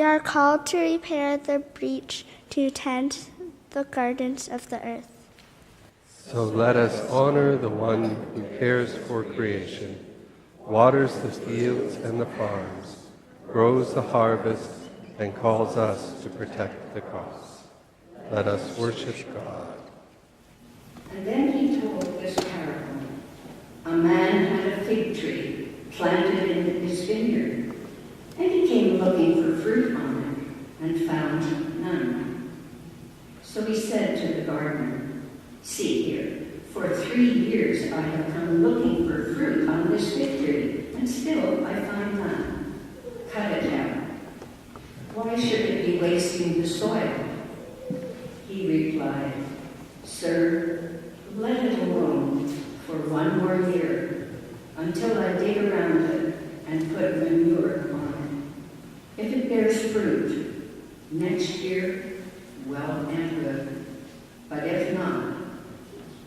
We are called to repair the breach, to tend the gardens of the earth. So let us honor the one who cares for creation, waters the fields and the farms, grows the harvest, and calls us to protect the cause. Let us worship God. And then he told this parable. A man had a fig tree planted in his vineyard, and he came looking for fruit on it, and found none. So he said to the gardener, "See here, for 3 years I have come looking for fruit on this fig tree, and still I find none. Cut it down. Why should it be wasting the soil?" He replied, "Sir, let it alone for 1 more year, until I dig around it and put manure on it. If it bears fruit next year, well and good. But if not,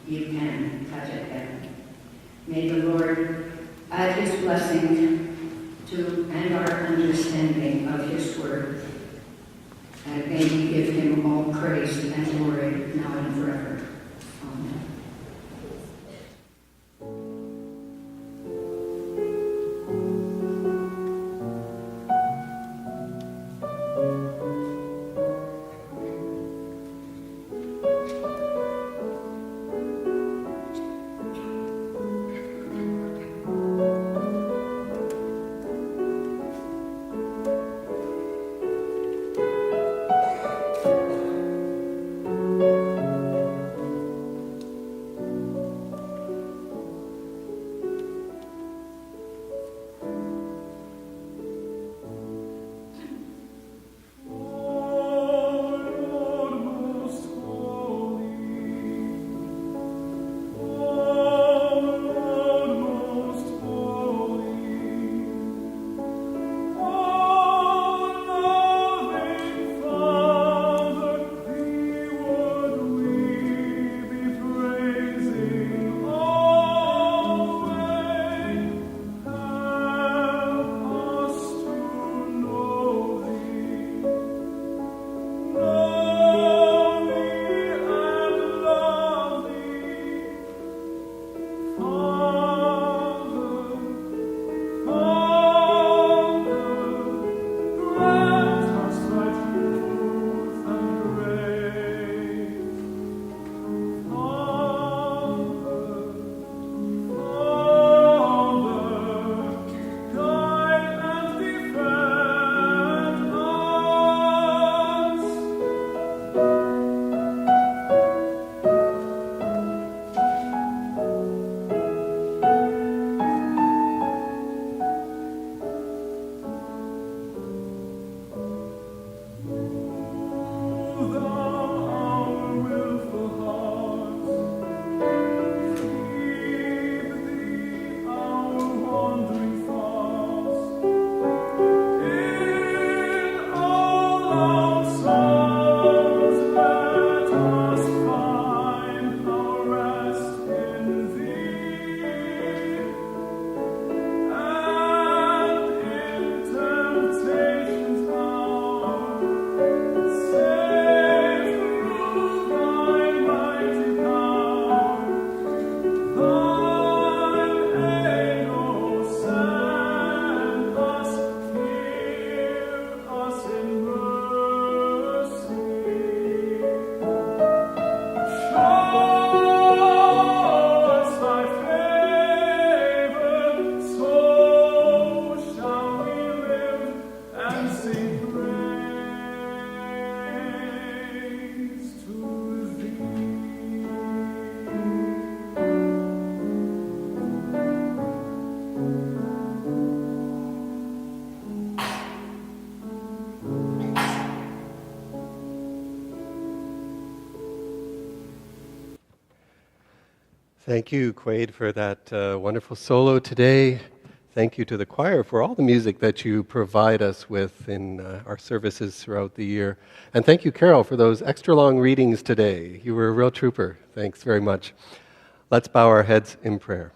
you can cut it down." May the Lord add his blessing to and our understanding of his word. And may we give him all praise and glory now and forever. Amen. Thank you, Quaid, for that wonderful solo today. Thank you to the choir for all the music that you provide us with in our services throughout the year. And thank you, Carol, for those extra long readings today. You were a real trooper. Thanks very much. Let's bow our heads in prayer.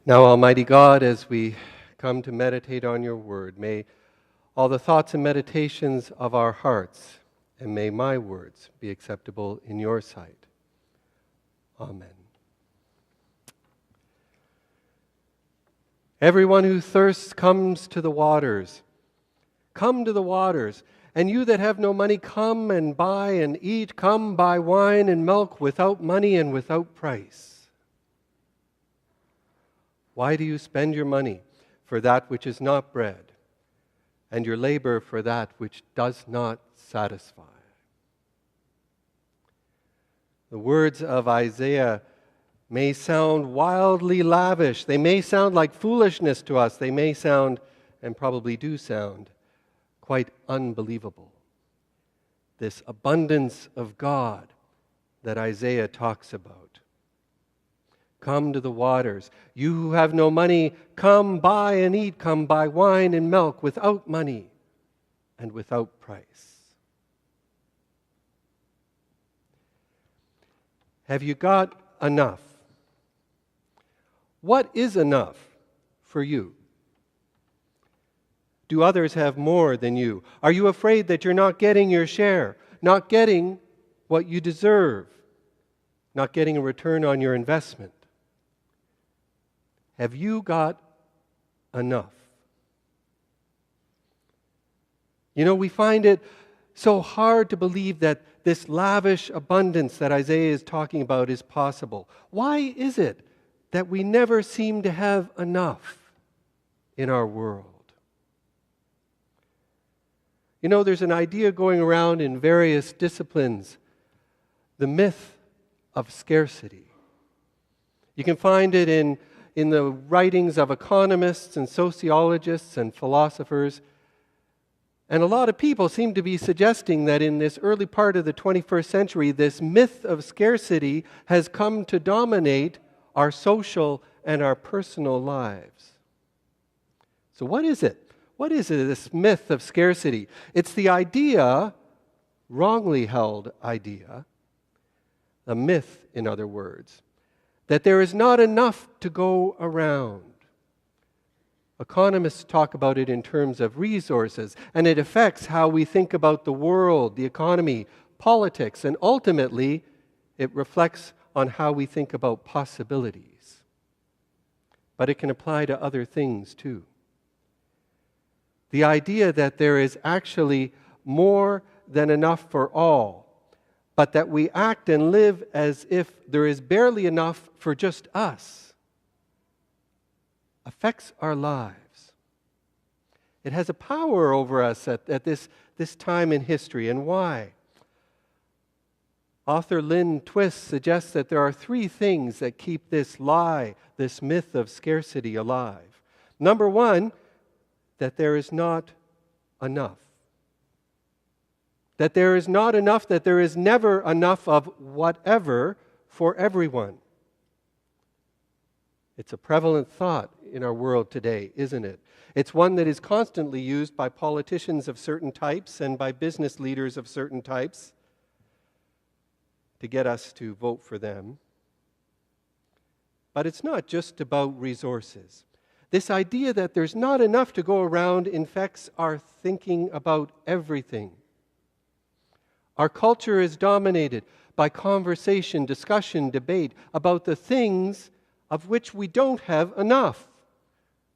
Now, Almighty God, as we come to meditate on your word, may all the thoughts and meditations of our hearts, and may my words be acceptable in your sight. Amen. Everyone who thirsts comes to the waters. Come to the waters. And you that have no money, come and buy and eat. Come buy wine and milk without money and without price. Why do you spend your money for that which is not bread, and your labor for that which does not satisfy? The words of Isaiah may sound wildly lavish. They may sound like foolishness to us. They may sound, and probably do sound, quite unbelievable. This abundance of God that Isaiah talks about. Come to the waters. You who have no money, come buy and eat. Come buy wine and milk without money and without price. Have you got enough? What is enough for you? Do others have more than you? Are you afraid that you're not getting your share, not getting what you deserve, not getting a return on your investment? Have you got enough? You know, we find it so hard to believe that this lavish abundance that Isaiah is talking about is possible. Why is it that we never seem to have enough in our world? You know, there's an idea going around in various disciplines, the myth of scarcity. You can find it in the writings of economists and sociologists and philosophers. And a lot of people seem to be suggesting that in this early part of the 21st century, this myth of scarcity has come to dominate our social and our personal lives. So what is it? What is it, this myth of scarcity? It's the idea, wrongly held idea, a myth, in other words, that there is not enough to go around. Economists talk about it in terms of resources, and it affects how we think about the world, the economy, politics, and ultimately it reflects on how we think about possibilities. But it can apply to other things too. The idea that there is actually more than enough for all, but that we act and live as if there is barely enough for just us, affects our lives. It has a power over us at this time in history. And why? Author Lynn Twist suggests that there are three things that keep this lie, this myth of scarcity alive. Number one, that there is not enough. That there is not enough, that there is never enough of whatever for everyone. It's a prevalent thought in our world today, isn't it? It's one that is constantly used by politicians of certain types and by business leaders of certain types to get us to vote for them. But it's not just about resources. This idea that there's not enough to go around infects our thinking about everything. Our culture is dominated by conversation, discussion, debate about the things of which we don't have enough.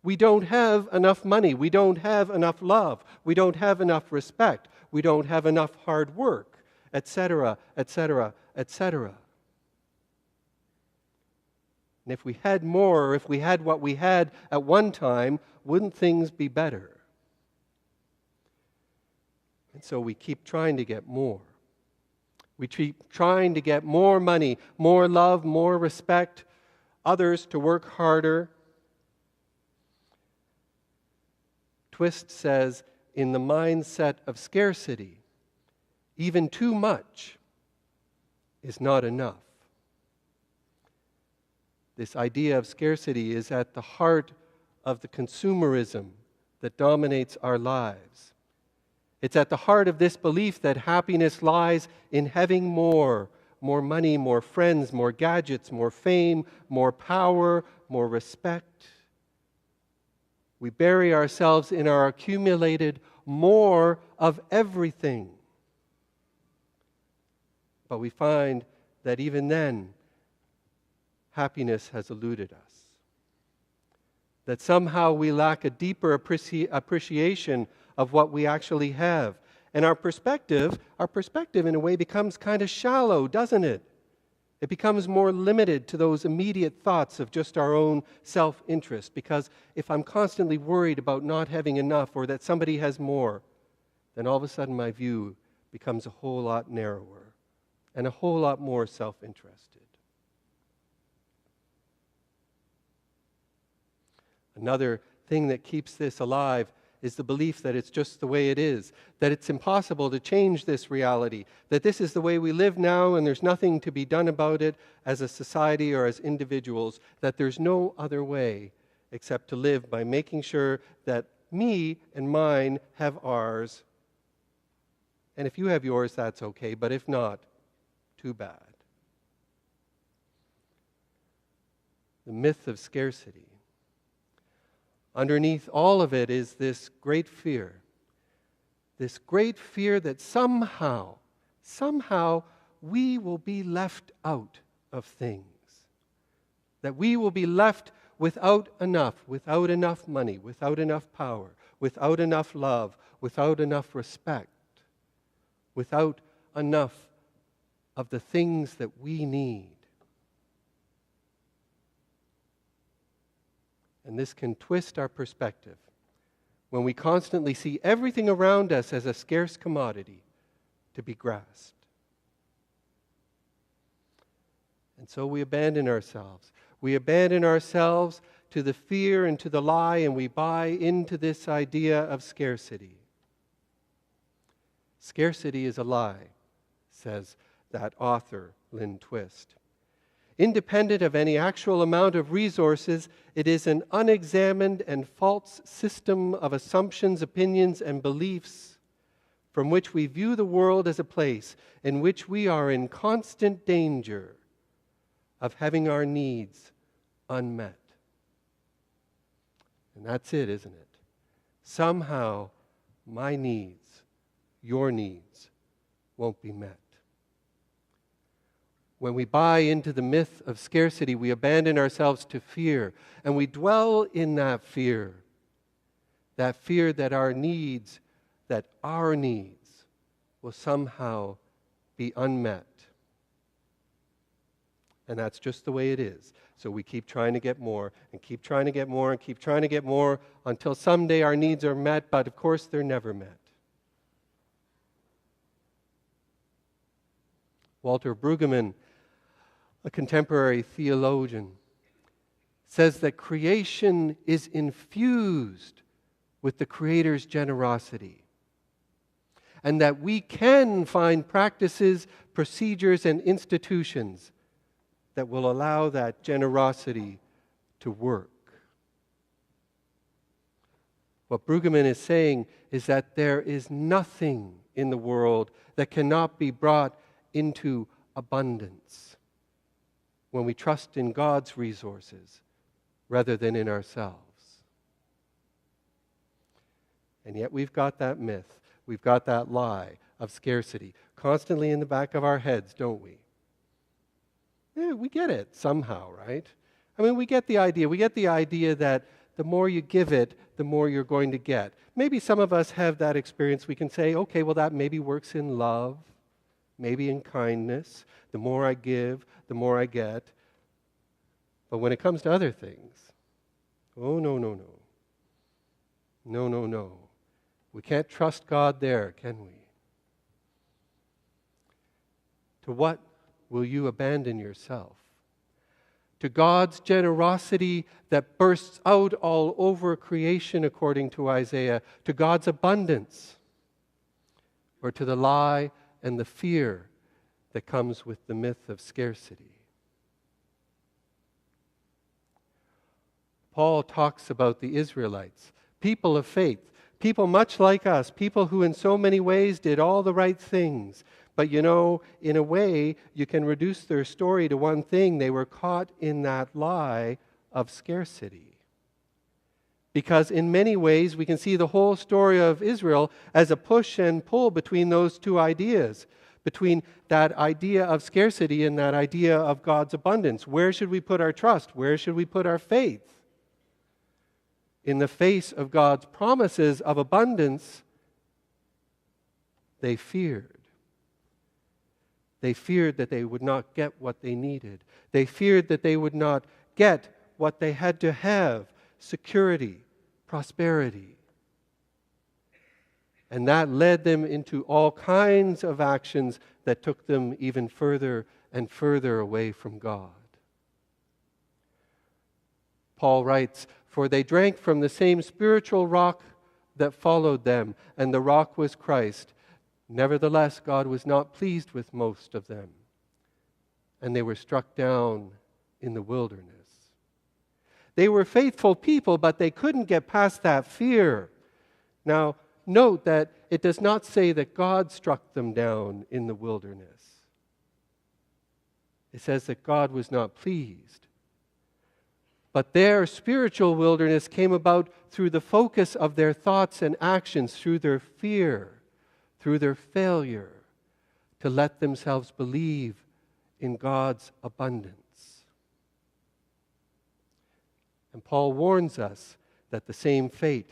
We don't have enough money. We don't have enough love. We don't have enough respect. We don't have enough hard work, etc., etc., etc. And if we had more, or if we had what we had at one time, wouldn't things be better? And so we keep trying to get more. We keep trying to get more money, more love, more respect, others to work harder. Twist says, in the mindset of scarcity, even too much is not enough. This idea of scarcity is at the heart of the consumerism that dominates our lives. It's at the heart of this belief that happiness lies in having more money, more friends, more gadgets, more fame, more power, more respect. We bury ourselves in our accumulated more of everything. But we find that even then, happiness has eluded us. That somehow we lack a deeper appreciation of what we actually have. And our perspective in a way becomes kind of shallow, doesn't it? It becomes more limited to those immediate thoughts of just our own self-interest. Because if I'm constantly worried about not having enough or that somebody has more, then all of a sudden my view becomes a whole lot narrower and a whole lot more self-interested. Another thing that keeps this alive is the belief that it's just the way it is, that it's impossible to change this reality, that this is the way we live now and there's nothing to be done about it as a society or as individuals, that there's no other way except to live by making sure that me and mine have ours. And if you have yours, that's okay, but if not, too bad. The myth of scarcity. Underneath all of it is this great fear that somehow we will be left out of things, that we will be left without enough money, without enough power, without enough love, without enough respect, without enough of the things that we need. And this can twist our perspective when we constantly see everything around us as a scarce commodity to be grasped. And so we abandon ourselves. We abandon ourselves to the fear and to the lie, and we buy into this idea of scarcity. Scarcity is a lie, says that author, Lynn Twist. Independent of any actual amount of resources, it is an unexamined and false system of assumptions, opinions, and beliefs from which we view the world as a place in which we are in constant danger of having our needs unmet. And that's it, isn't it? Somehow, my needs, your needs, won't be met. When we buy into the myth of scarcity, we abandon ourselves to fear, and we dwell in that fear that our needs will somehow be unmet. And that's just the way it is. So we keep trying to get more, and keep trying to get more, and keep trying to get more, until someday our needs are met, but of course they're never met. Walter Brueggemann, a contemporary theologian, says that creation is infused with the Creator's generosity, and that we can find practices, procedures, and institutions that will allow that generosity to work. What Brueggemann is saying is that there is nothing in the world that cannot be brought into abundance when we trust in God's resources rather than in ourselves. And yet we've got that myth, we've got that lie of scarcity constantly in the back of our heads, don't we? Yeah, we get it somehow, right? I mean, we get the idea. We get the idea that the more you give it, the more you're going to get. Maybe some of us have that experience. We can say, okay, well, that maybe works in love, maybe in kindness. The more I give, the more I get. But when it comes to other things, oh, no. No. We can't trust God there, can we? To what will you abandon yourself? To God's generosity that bursts out all over creation, according to Isaiah, to God's abundance, or to the lie and the fear that comes with the myth of scarcity? Paul talks about the Israelites, people of faith, people much like us, people who in so many ways did all the right things. But you know, in a way, you can reduce their story to one thing. They were caught in that lie of scarcity. Because in many ways we can see the whole story of Israel as a push and pull between those two ideas, between that idea of scarcity and that idea of God's abundance. Where should we put our trust? Where should we put our faith? In the face of God's promises of abundance, they feared. They feared that they would not get what they needed. They feared that they would not get what they had to have: security, prosperity. And that led them into all kinds of actions that took them even further and further away from God. Paul writes, "For they drank from the same spiritual rock that followed them, and the rock was Christ. Nevertheless, God was not pleased with most of them, and they were struck down in the wilderness." They were faithful people, but they couldn't get past that fear. Now, note that it does not say that God struck them down in the wilderness. It says that God was not pleased. But their spiritual wilderness came about through the focus of their thoughts and actions, through their fear, through their failure to let themselves believe in God's abundance. And Paul warns us that the same fate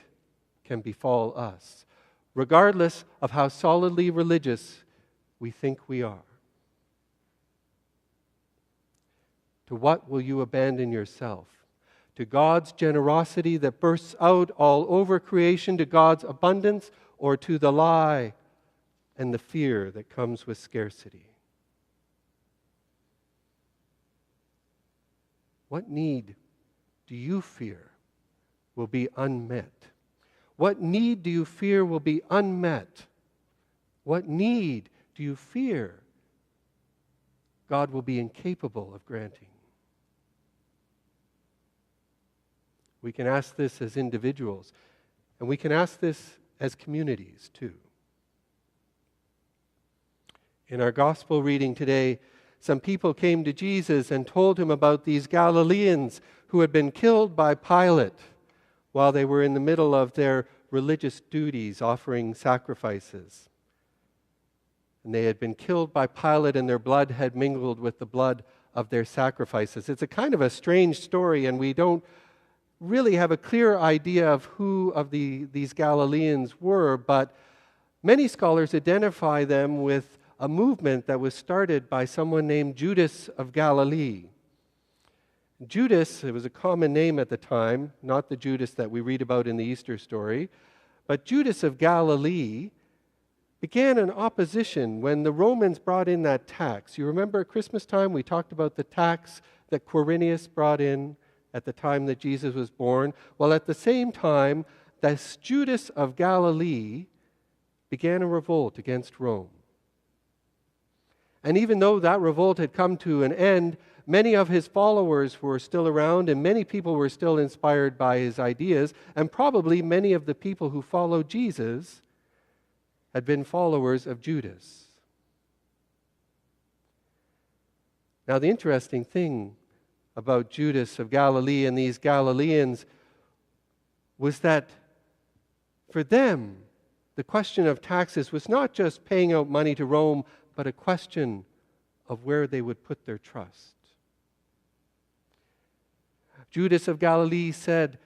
can befall us, regardless of how solidly religious we think we are. To what will you abandon yourself? To God's generosity that bursts out all over creation, to God's abundance, or to the lie and the fear that comes with scarcity? What need do you fear will be unmet? What need do you fear will be unmet? What need do you fear God will be incapable of granting? We can ask this as individuals, and we can ask this as communities too. In our gospel reading today, some people came to Jesus and told him about these Galileans who had been killed by Pilate while they were in the middle of their religious duties, offering sacrifices. And they had been killed by Pilate, and their blood had mingled with the blood of their sacrifices. It's a kind of a strange story, and we don't really have a clear idea of who of these Galileans were, but many scholars identify them with a movement that was started by someone named Judas of Galilee. Judas, it was a common name at the time, not the Judas that we read about in the Easter story, but Judas of Galilee began an opposition when the Romans brought in that tax. You remember at Christmas time we talked about the tax that Quirinius brought in at the time that Jesus was born. Well, at the same time, this Judas of Galilee began a revolt against Rome. And even though that revolt had come to an end, many of his followers were still around, and many people were still inspired by his ideas, and probably many of the people who followed Jesus had been followers of Judas. Now, the interesting thing about Judas of Galilee and these Galileans was that for them, the question of taxes was not just paying out money to Rome, but a question of where they would put their trust. Judas of Galilee said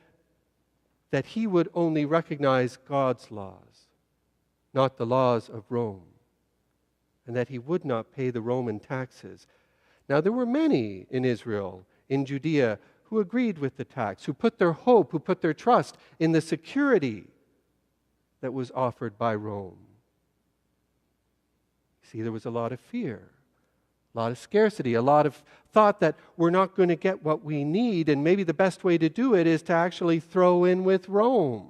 that he would only recognize God's laws, not the laws of Rome, and that he would not pay the Roman taxes. Now, there were many in Israel, in Judea, who agreed with the tax, who put their hope, who put their trust in the security that was offered by Rome. See, there was a lot of fear, a lot of scarcity, a lot of thought that we're not going to get what we need, and maybe the best way to do it is to actually throw in with Rome.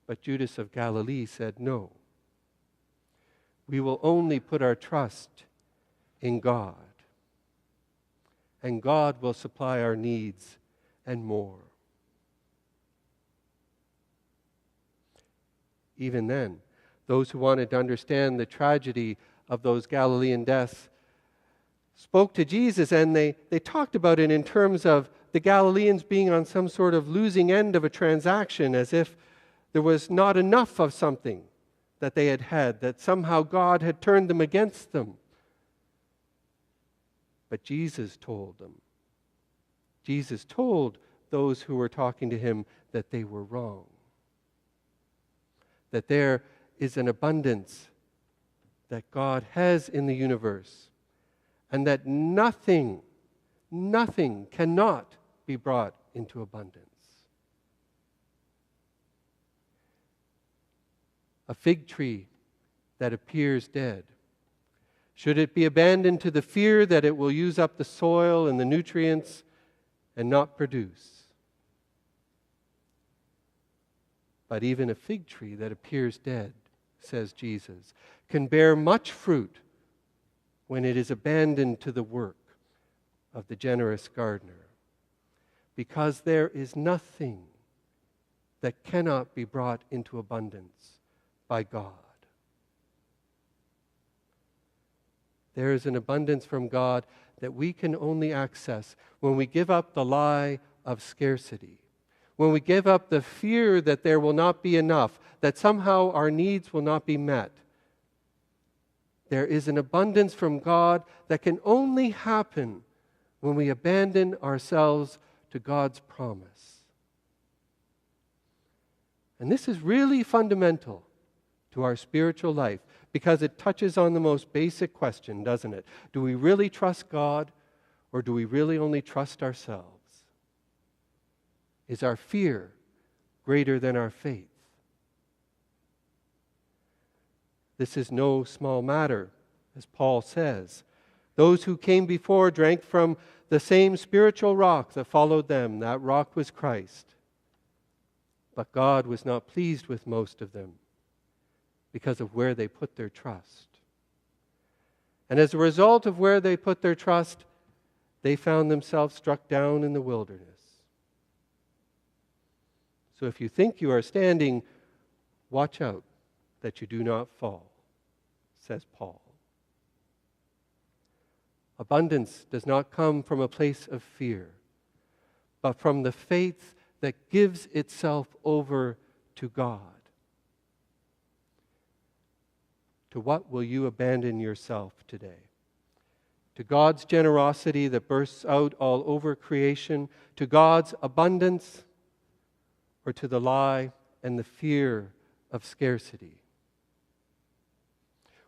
But Judas of Galilee said, no. We will only put our trust in God, and God will supply our needs and more. Even then, those who wanted to understand the tragedy of those Galilean deaths spoke to Jesus, and they talked about it in terms of the Galileans being on some sort of losing end of a transaction, as if there was not enough of something that they had, that somehow God had turned them against them. But Jesus told them. Jesus told those who were talking to him that they were wrong. That there is an abundance that God has in the universe, and that nothing cannot be brought into abundance. A fig tree that appears dead, should it be abandoned to the fear that it will use up the soil and the nutrients and not produce? But even a fig tree that appears dead, says Jesus, can bear much fruit when it is abandoned to the work of the generous gardener, because there is nothing that cannot be brought into abundance by God. There is an abundance from God that we can only access when we give up the lie of scarcity, when we give up the fear that there will not be enough, that somehow our needs will not be met. There is an abundance from God that can only happen when we abandon ourselves to God's promise. And this is really fundamental to our spiritual life, because it touches on the most basic question, doesn't it? Do we really trust God, or do we really only trust ourselves? Is our fear greater than our faith? This is no small matter, as Paul says. Those who came before drank from the same spiritual rock that followed them. That rock was Christ. But God was not pleased with most of them, because of where they put their trust. And as a result of where they put their trust, they found themselves struck down in the wilderness. So if you think you are standing, watch out that you do not fall, says Paul. Abundance does not come from a place of fear, but from the faith that gives itself over to God. To what will you abandon yourself today? To God's generosity that bursts out all over creation? To God's abundance? Or to the lie and the fear of scarcity?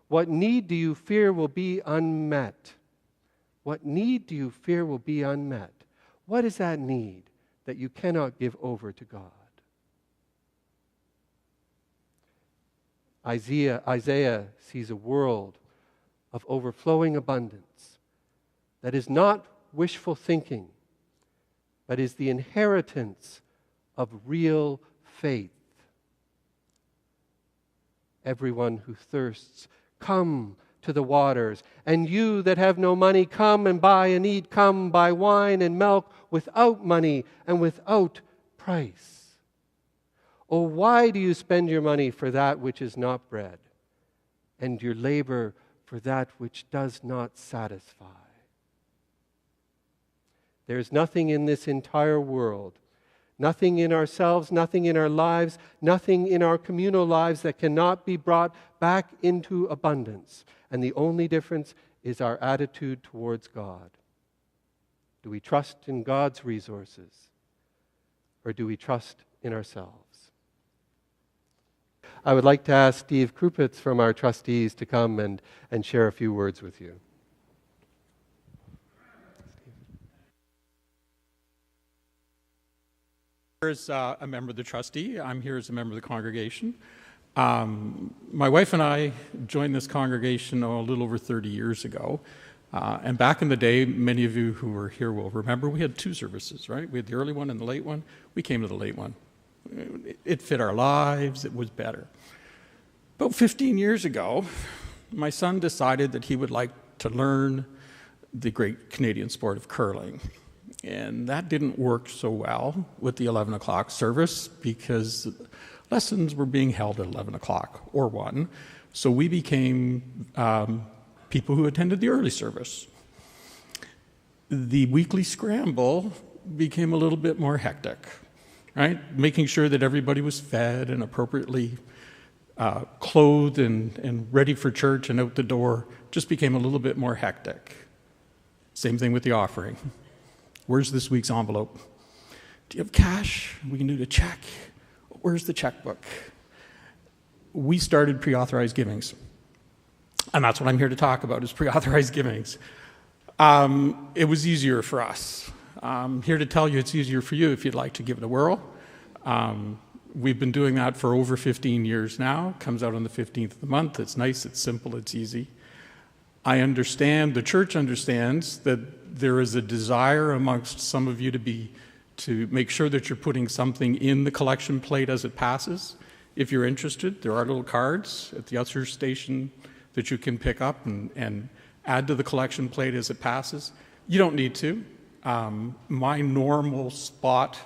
What need do you fear will be unmet? What need do you fear will be unmet? What is that need that you cannot give over to God? Isaiah sees a world of overflowing abundance that is not wishful thinking, but is the inheritance of real faith. Everyone who thirsts, come to the waters. And you that have no money, come and buy and eat. Come, buy wine and milk without money and without price. Oh, why do you spend your money for that which is not bread, and your labor for that which does not satisfy? There is nothing in this entire world, nothing in ourselves, nothing in our lives, nothing in our communal lives that cannot be brought back into abundance. And the only difference is our attitude towards God. Do we trust in God's resources, or do we trust in ourselves? I would like to ask Steve Krupitz from our trustees to come and share a few words with you. As a member of the trustee, I'm here as a member of the congregation. My wife and I joined this congregation a little over 30 years ago. And back in the day, many of you who were here will remember, we had two services, right? We had the early one and the late one. We came to the late one. It fit our lives. It was better. About 15 years ago, my son decided that he would like to learn the great Canadian sport of curling. And that didn't work so well with the 11 o'clock service because lessons were being held at 11 o'clock or 1. So we became people who attended the early service. The weekly scramble became a little bit more hectic, right? Making sure that everybody was fed and appropriately clothed and ready for church and out the door just became a little bit more hectic. Same thing with the offering. Where's this week's envelope? Do you have cash? We can do the check. Where's the checkbook? We started pre-authorized givings. And that's what I'm here to talk about, is pre-authorized givings. It was easier for us. I'm here to tell you it's easier for you if you'd like to give it a whirl. We've been doing that for over 15 years now. Comes out on the 15th of the month. It's nice, it's simple, it's easy. I understand, the church understands that there is a desire amongst some of you to make sure that you're putting something in the collection plate as it passes. If you're interested, there are little cards at the usher station that you can pick up and add to the collection plate as it passes. You don't need to. My normal spot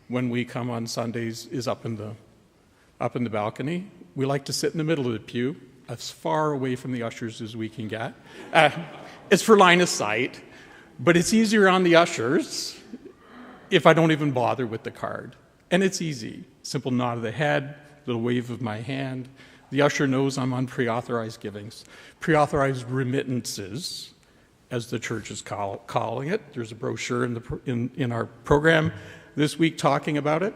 when we come on Sundays is up in the balcony. We like to sit in the middle of the pew, as far away from the ushers as we can get. It's for line of sight, but it's easier on the ushers if I don't even bother with the card. And it's easy. Simple nod of the head, little wave of my hand. The usher knows I'm on pre-authorized givings. Pre-authorized remittances, as the church is calling it. There's a brochure in our program this week talking about it.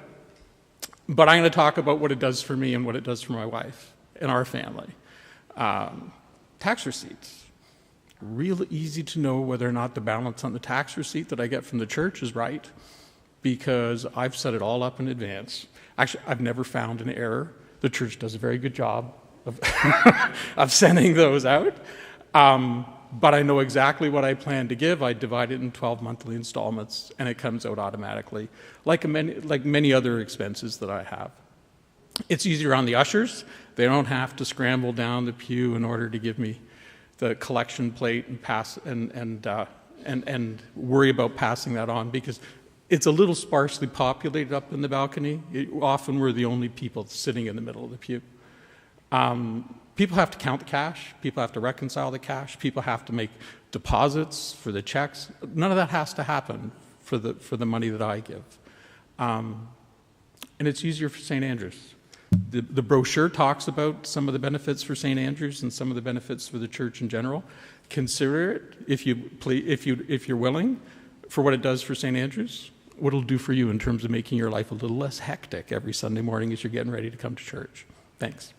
But I'm going to talk about what it does for me and what it does for my wife and our family. Tax receipts. Real easy to know whether or not the balance on the tax receipt that I get from the church is right, because I've set it all up in advance. Actually, I've never found an error. The church does a very good job of, of sending those out. But I know exactly what I plan to give. I divide it in 12 monthly installments, and it comes out automatically, like many other expenses that I have. It's easier on the ushers. They don't have to scramble down the pew in order to give me the collection plate and pass and worry about passing that on, because it's a little sparsely populated up in the balcony. Often we're the only people sitting in the middle of the pew. People have to count the cash. People have to reconcile the cash. People have to make deposits for the checks. None of that has to happen for the money that I give. And it's easier for St. Andrews. The brochure talks about some of the benefits for St. Andrews and some of the benefits for the church in general. Consider it, if you're willing, for what it does for St. Andrews, what it'll do for you in terms of making your life a little less hectic every Sunday morning as you're getting ready to come to church. Thanks.